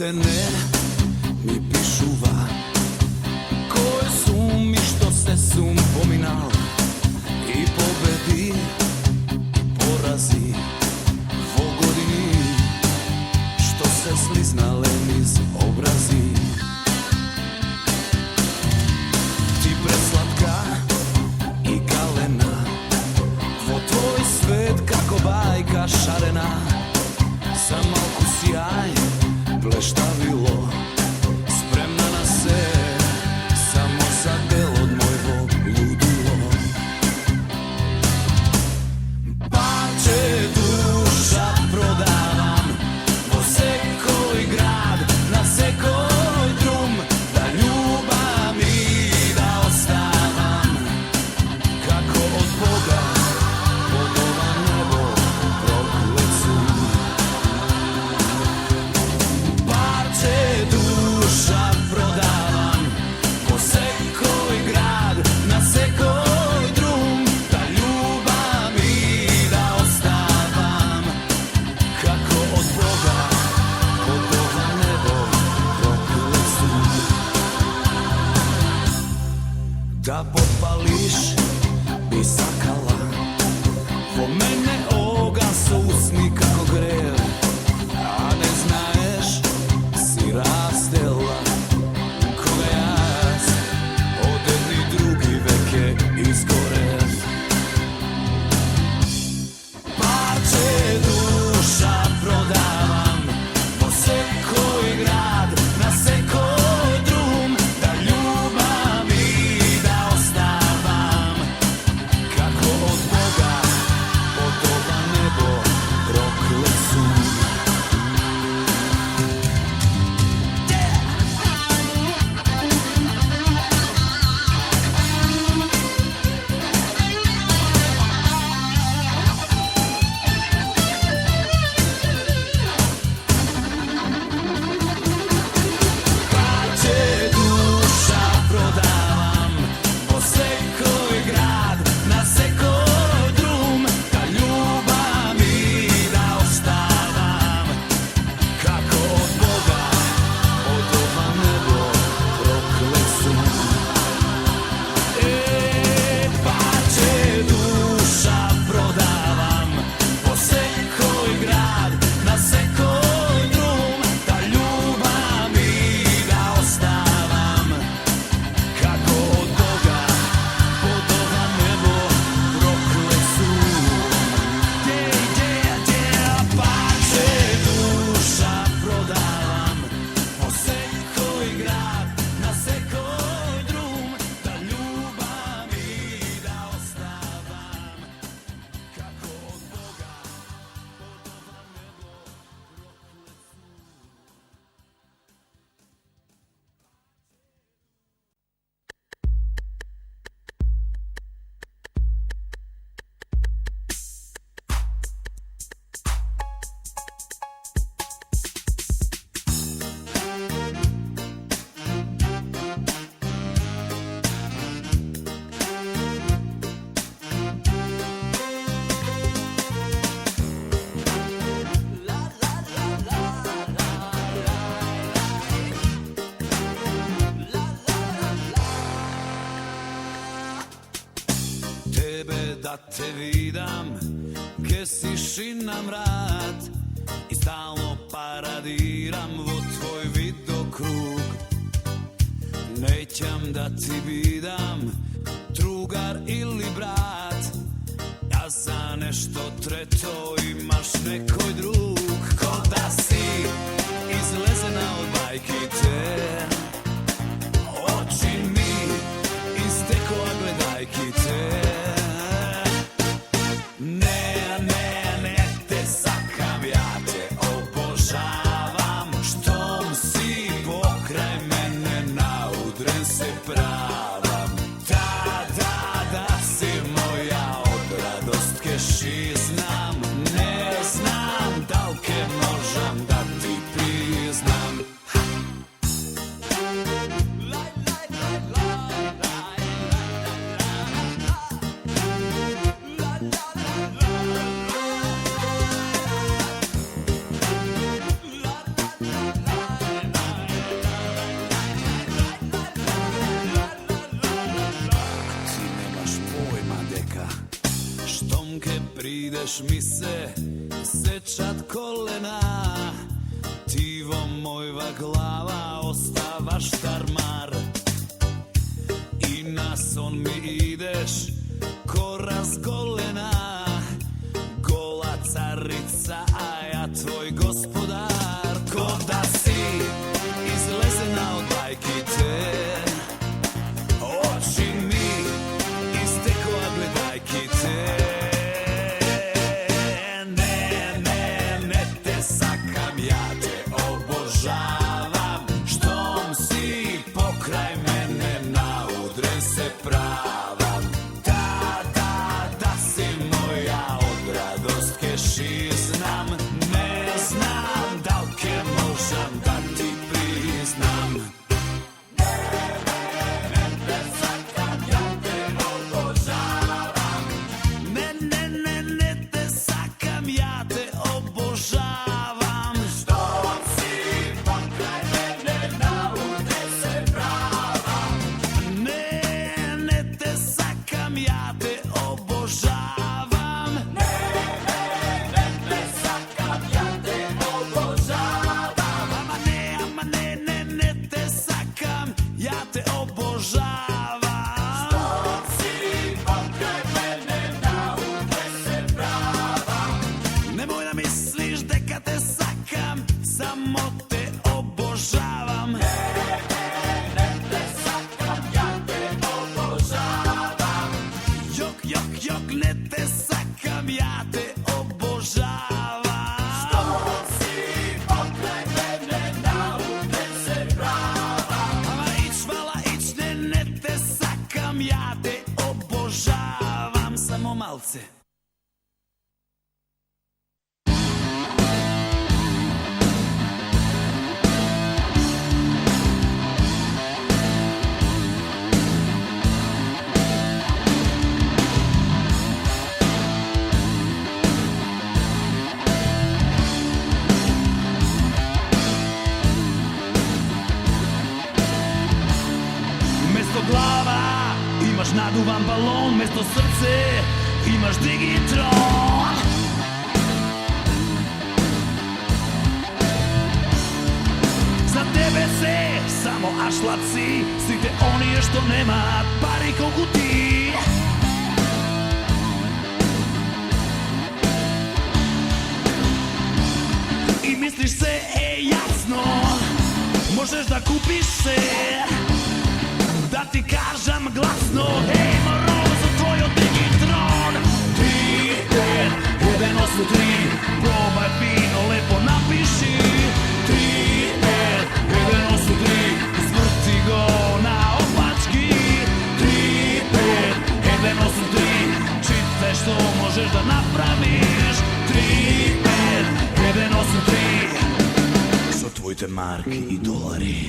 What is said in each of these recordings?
ocene mi pišu van, koje su mi što se sum pominal i pobedi i porazi vo godini što se sliznale niz obrazi. Ti preslatka i galena, vo tvoj svet kako bajka šarena, sa malku sjaj bleštavilo, spremna na se, samo za del od mojeg ludilo. Parče duša prodavam, vo sekoj grad, na sekoj drum, da ljubam i da ostavam, kako od Boga pod ova nebo proklet su. Parče duša prodavam, po sekoj grad, na sekoj drum, da ljubam i da ostavam, kako od Boga pod ova nebo proklet su. Da potpališ bi sakala, po mene ogan su usni kako grev, a ne znaješ si rastela, koga jaz od jedni drugi veke izgore. Parče duša prodavam, po sekoj grad, na sekoj drum, da ljubam i da ostavam, kako od Boga pod ova nebo proklet su. Parče duša prodavam, po sekoj grad, na sekoj drum, da ljubam i da ostavam, kako od Boga pod ova nebo proklet su. Parče duša prodavam, po sekoj grad, na sekoj drum, da ljubam i da ostavam, kako od Boga pod ova nebo proklet su. Parče duša prodavam, po sekoj grad, na sekoj drum, da ljubam i da ostavam, kako od Boga pod ova nebo proklet tebe da te vidam, ke si šinam rad i stalno paradiram vo tvoj vidokrug. Nećam da ti bidam drugar ili brat, ja za nešto treto imaš nekoj drug. Ko da si izlezena od bajki te, oči mi isteko, a gledajki te. Ne te sakam, ja te obožavam, štom si pokraj mene, naudren se pravam. Da si moja od radostke šiznam, ne znam da li ke možem da ti priznam. ideš mi se sečat kolena, tivo mojva glava ostavaš tarmar i na son mi ideš ko razgolena, gola carica, a ja tvoj gospodar. Ko da si izlezena od bajki te, oči mi isteko, a gledajki te. Ne te sakam, ja te obožavam, štom si pokraj mene, na udren se pravam. Da si moja od radostke šiznam, ne znam da li ke možem da ti priznam. Glava, imaš naduvan balon, mesto srce imaš digitron. Za tebe se samo ašlaci, svi te oni što nema pari koliko ti. I misliš se, jasno, možeš da kupiš se, da ti kažem glasno, hej Morozo, tvoj digitron. 3, 5, 1, 8, 3, probaj fino, lepo napiši. 3, 5, 1, 8, 3, zvrti go na opački. 3, 5, 1, 8, 3, čitaj što možeš da napraviš. 3, 5, 1, 8, 3, su tvojte marki i dolari.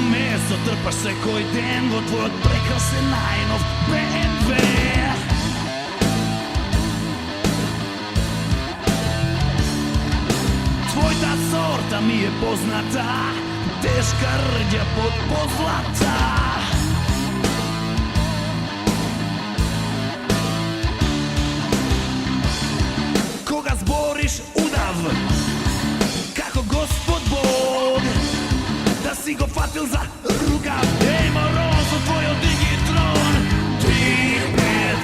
Mesto trpaš se koji den, vo tvoj odbrekao se najnov BMW. Tvoj ta sorta mi je poznata, teška rđa pod pozlata. Koga zboriš udav, kako gospod Bog, da si go fatil za rukav. Ej Morozo, tvoj digitron. 3, 5,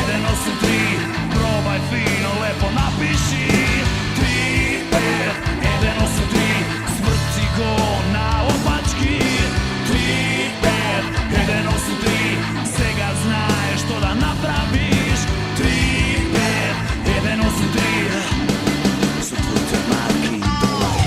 1, 8, 3, probaj fino, lepo napiši. 3, 5, 1, 8, 3, smrti go na opački. 3, 5, 1, 8, 3, svega znaš što da napraviš. 3, 5, 1, 8, 3, su tvojte marki i dolari.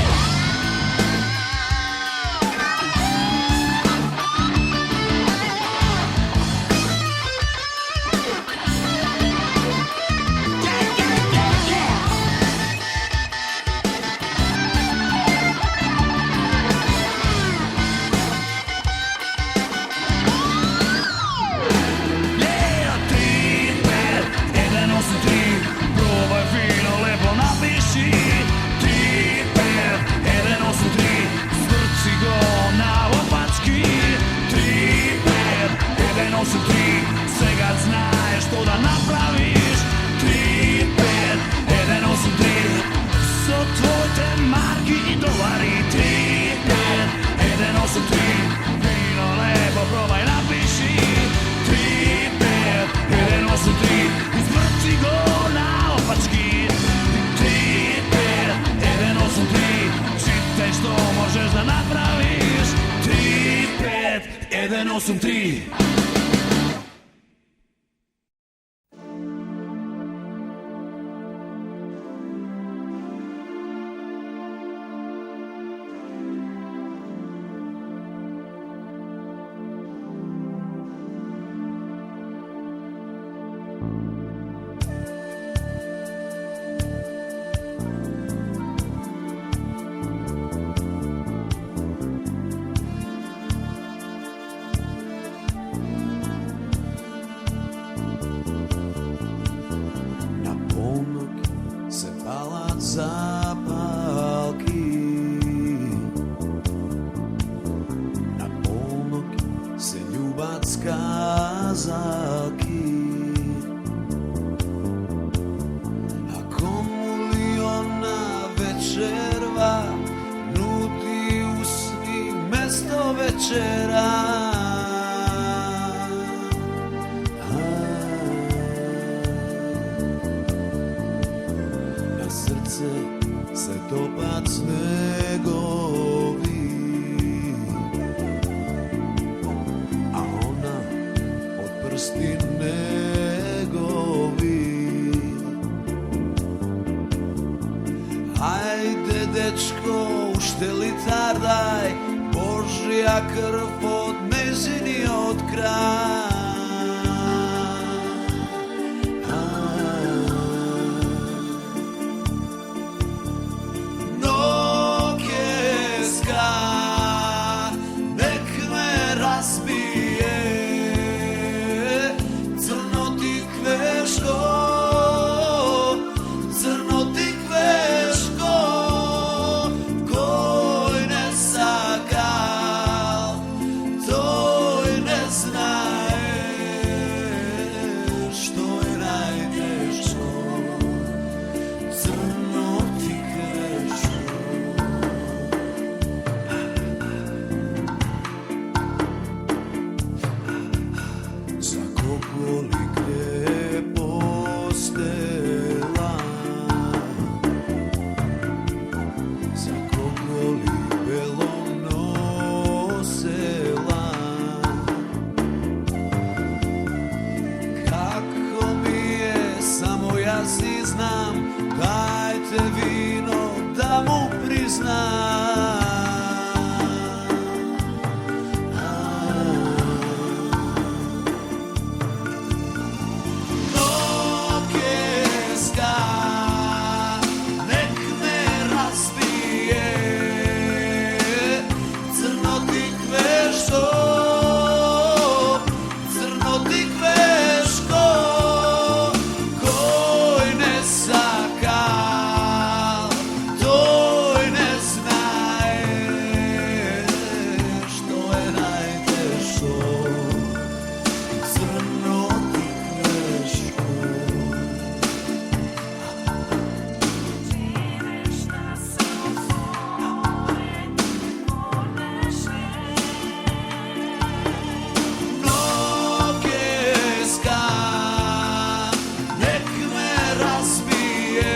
zapalky. Na polnoky se ľúbať skázalky. Ako milióna večerva, nutí úsny mesto večera. Se dopad snegový a ona od prsty negový. Hajde dečko, už te litardaj, Božja krv pod meziny od kraj. Dajte víno, da mu priznám. No pieska, nek me razbije, crno ti kveško, crno ti kveško, koj ne sakal, toj ne znaje, što je najtežko, crno ti kveško. No pjeska, nek me razbije,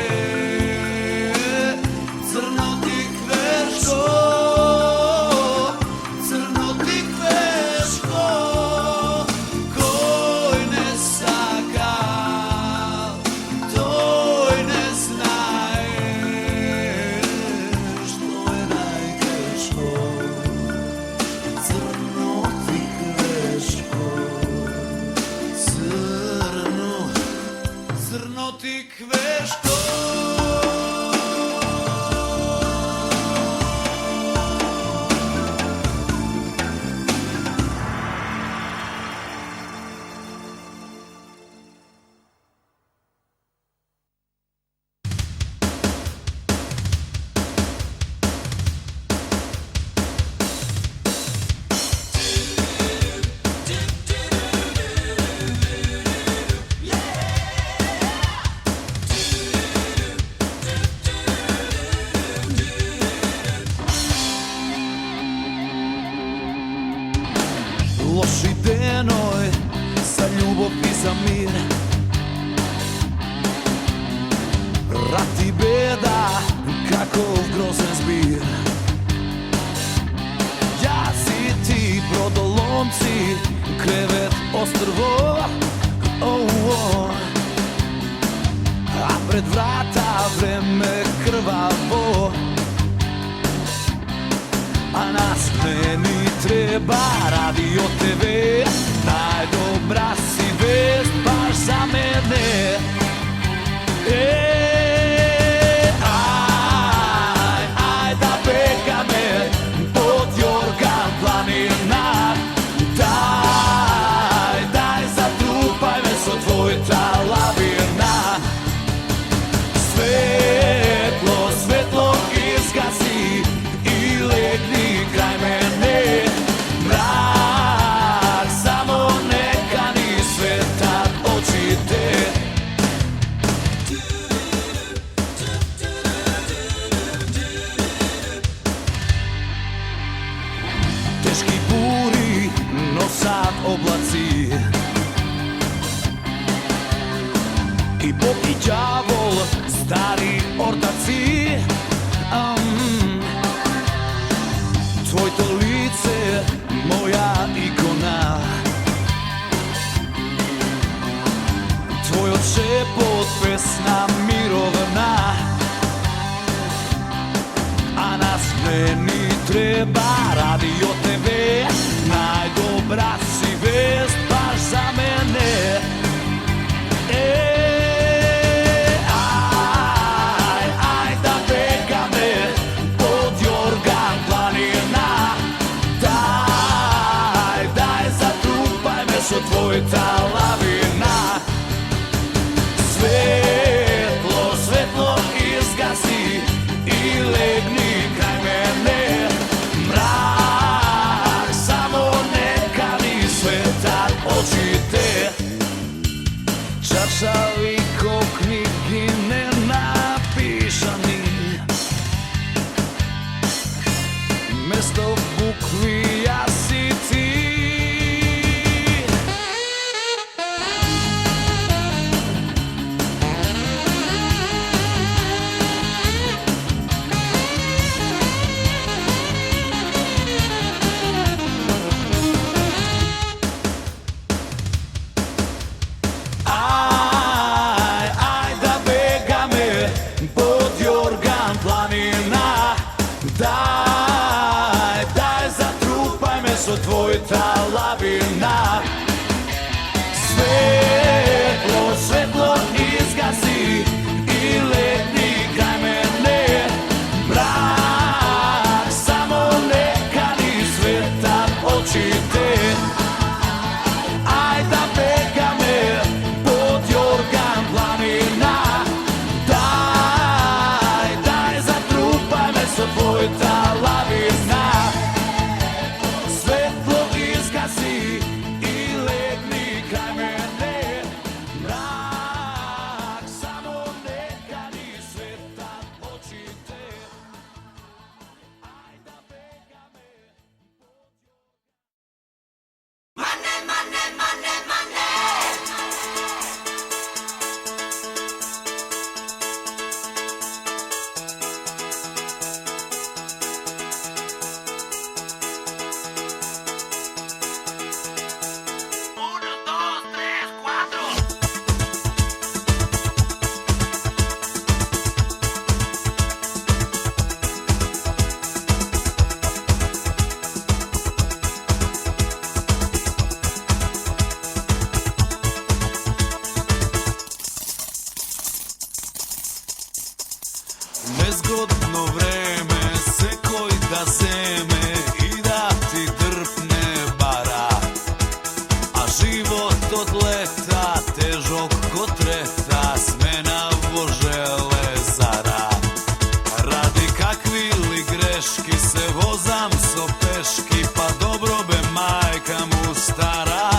crno ti kveško, crno ti kveško, koj ne sakal, toj ne znaje, što je najtežko, crno ti kveško, crno ti kveško. Loši denoj za ljubav i za mir, rat i beda, kakov grozan zbir. Jazi ti, brodolomci, krevet, ostrvo, a pred vrata vreme krvavo, a nas meni treba radio TV, najdobra si vest baš za mene. Aj da peka me pod jorgan planina, daj zatrupaj me so tvoj ta lavina. i Bog i đavol, stari ortaci. Tvoj to lice, moja ikona, tvoj odšepot, pesna mirovna, a nas meni treba radio TV, najdobra si vest baš za mene. Aj da bega me pod jorgan planina, daj zatrupaj me so tvoj talavina. Svetlo izgasi i legni kraj mene, mrak samo neka mi svetat oči te. Čačavi ko knjigine napišani, mesto bukvi ja si ti. Tvoj talavina, svetlo izgasi i legni kraj mene, mrak samo neka mi svetat oči te. Aj da bega me pod jorgan planina, daj zatrupaj me so tvoj talavina. I legni kraj mene, mrak samo neka mi svetat oči te. Aj da bega me Mane, mane, mane, mane. Nezgodno vreme se koji da zeme i da ti drpne bara, a život od leta težok ko treta, smena vo železara. Radi kakvi li greški se vozam so peški, pa dobro be majka mu stara.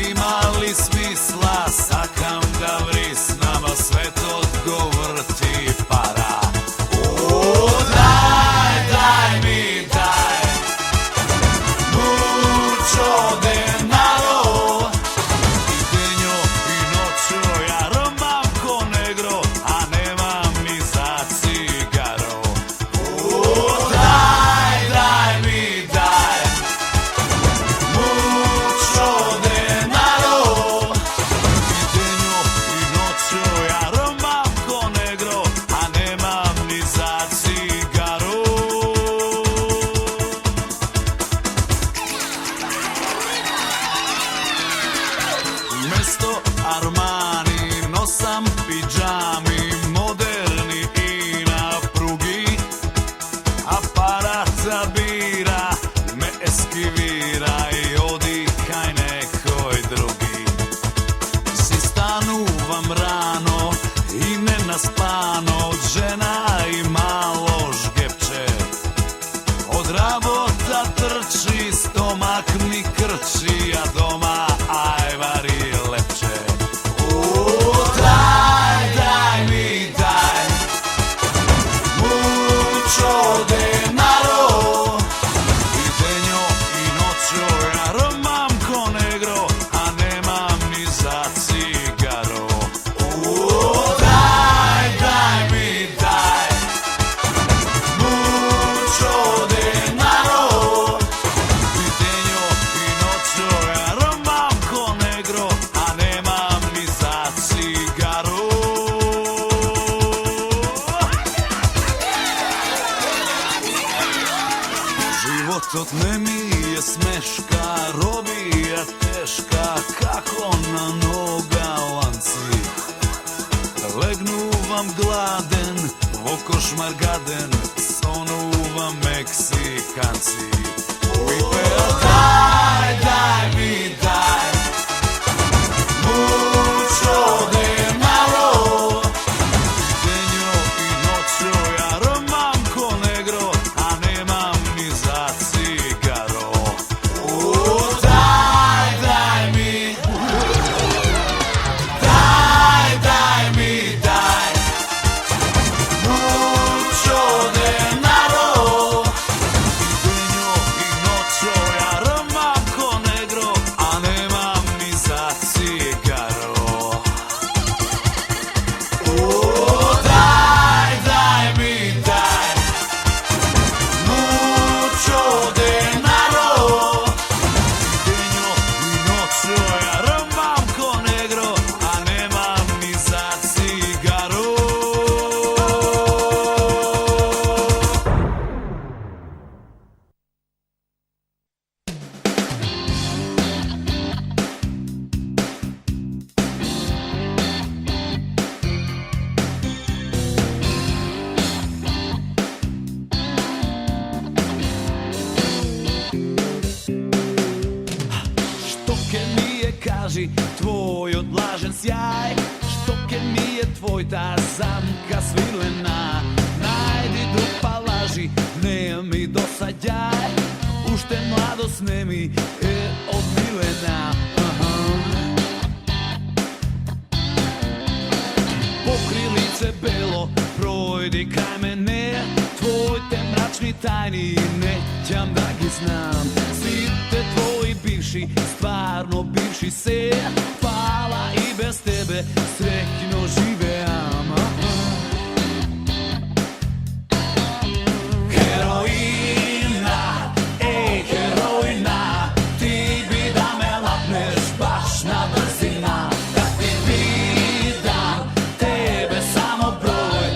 Ima li smisla sakam da vrisnama sve to odgovrti para? Daj mi mucho denaro, i denjo i noćo ja rmbam ko negro, a nemam ni za cigaro. Daj mi mucho denaro, i denjo i noćo ja rmbam ko negro, a nemam ni za cigaro. Mesto Armani nosam pidžami, moderni i na prugi, aparata bira me eskivira i odi kaj nekoj drugi. Si stanuvam rano i nenaspano, od žena i malo žgepče, od rabota trči, stomak mi krči, a doma ajvari lepče. Daj mi mucho denaro, i denjo i noćo ja rmbam ko negro, a nemam ni za cigaro. Stotne mi je smeška, robija teška, kako na noga lanci. Legnu vam gladen, oko šmargaden, sonu vam Meksikanci. Pipeo daj, daj mi daj, mucho de malo. Denjo i noćo ja romam ko negro, a nemam ni za cigaro. Daj, daj mi, daj, daj mi, daj, mucho de malo. Denjo i noćo ja romam ko negro, a nemam ni za cigaro. Daj, daj mi, daj, mucho denaro. Denjo i noćo ja romam ko negro, a nemam ni za cigaro. Štoke mi je kaži tvoj odlažen sjaj, štoke mi je tvoj ta zamka svilena. Najdi drug pa laži, ne mi dosađaj, ušte mladost ne mi je odmilena. Pokrilice belo, projdi kraj mene, tvoj te mračni tajni, nećam da gi znam. Svi te tvoji bivši, stvarno bivši se, hvala i bez tebe srećno živeam. Heroina, ej heroina, ti bi da me lapneš baš na brzina. Da ti vidam, tebe samo broj,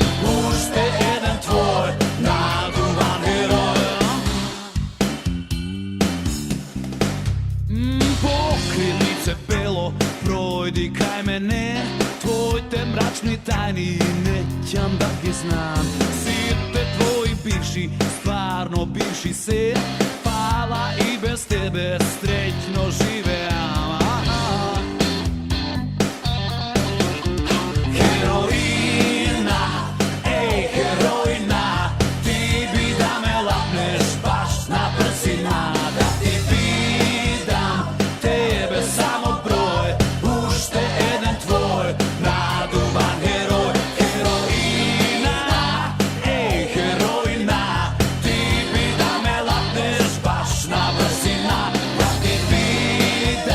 ušte jedan tvoj naduvan heroj. Pokrilice belo, projdi kraj mene, tvoj te mračni tajni, nećam da gi znam. Svi te tvoji bivši, stvarno bivši se, hvala i bez tebe srećno živeam. Heroina, ej heroina, ti bi da me lapneš baš na brzina. Da ti vidam, tebe samo broj, ušte jedan tvoj naduvan heroj. Heroina, ej heroina, ti bi da me lapneš baš na brzina. Da ti vidam,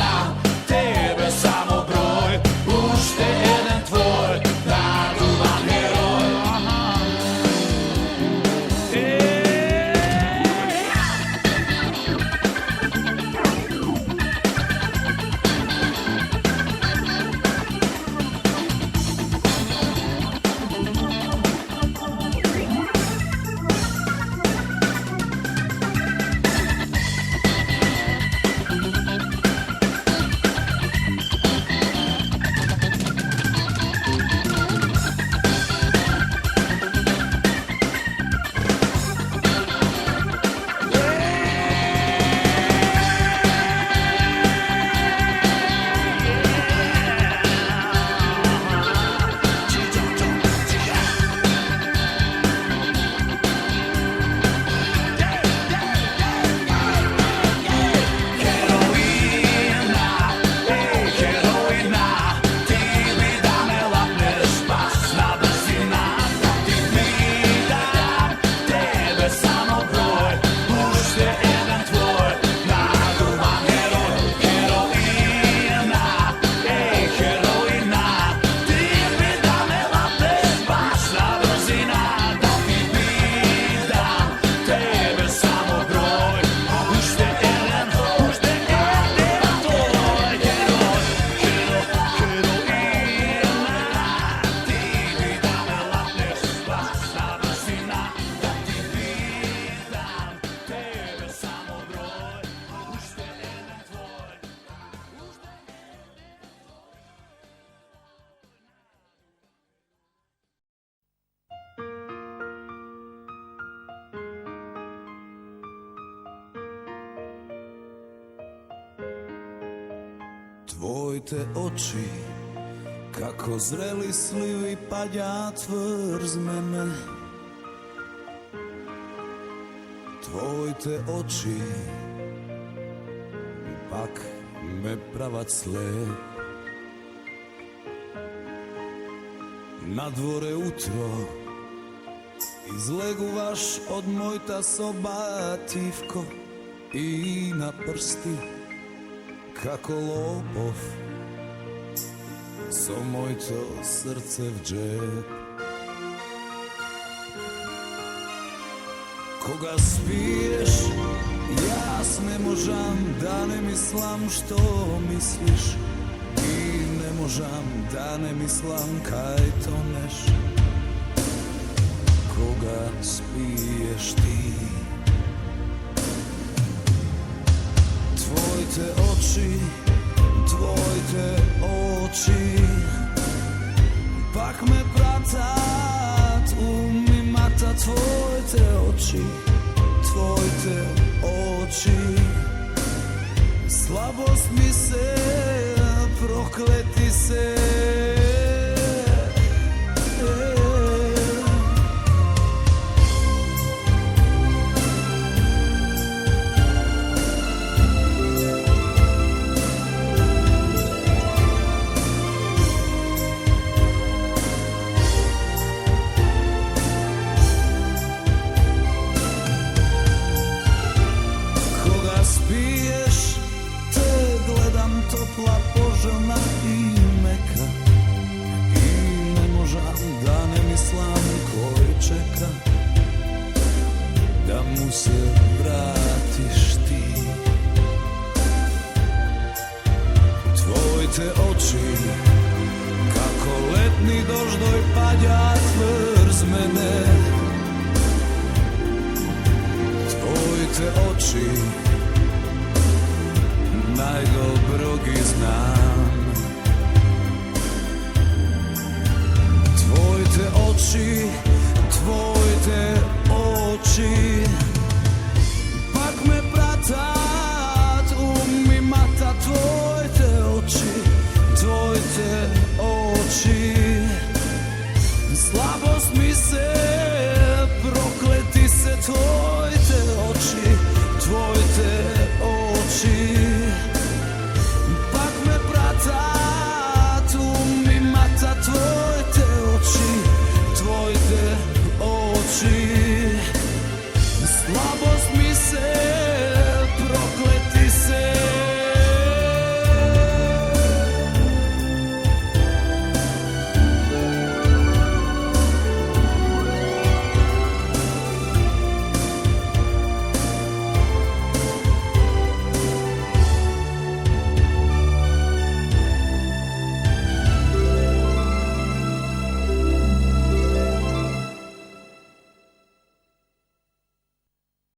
Tvojte oči, kako zreli slivi padja tvrz mene. Tvojte oči, pak me pravac lep. Na dvore utro, izleguvaš od mojta soba tivko i na prsti, kako lopov, so mojto srce v džep. Koga spiješ, jas ne možam da ne mislim što misliš. I ne možam da ne mislim kaj toneš. Koga spiješ ti? Tvojte oči, pak me pratat umimata. Tvojte oči, slabost mi se, prokleti se. Topla, poželjna i meka. I ne možam da ne mislim koji čeka da mu se vratiš ti. Tvojte oči, kako letni doždoj padja tvrz mene. Tvojte oči, najdobrog i znam. Tvojte oči,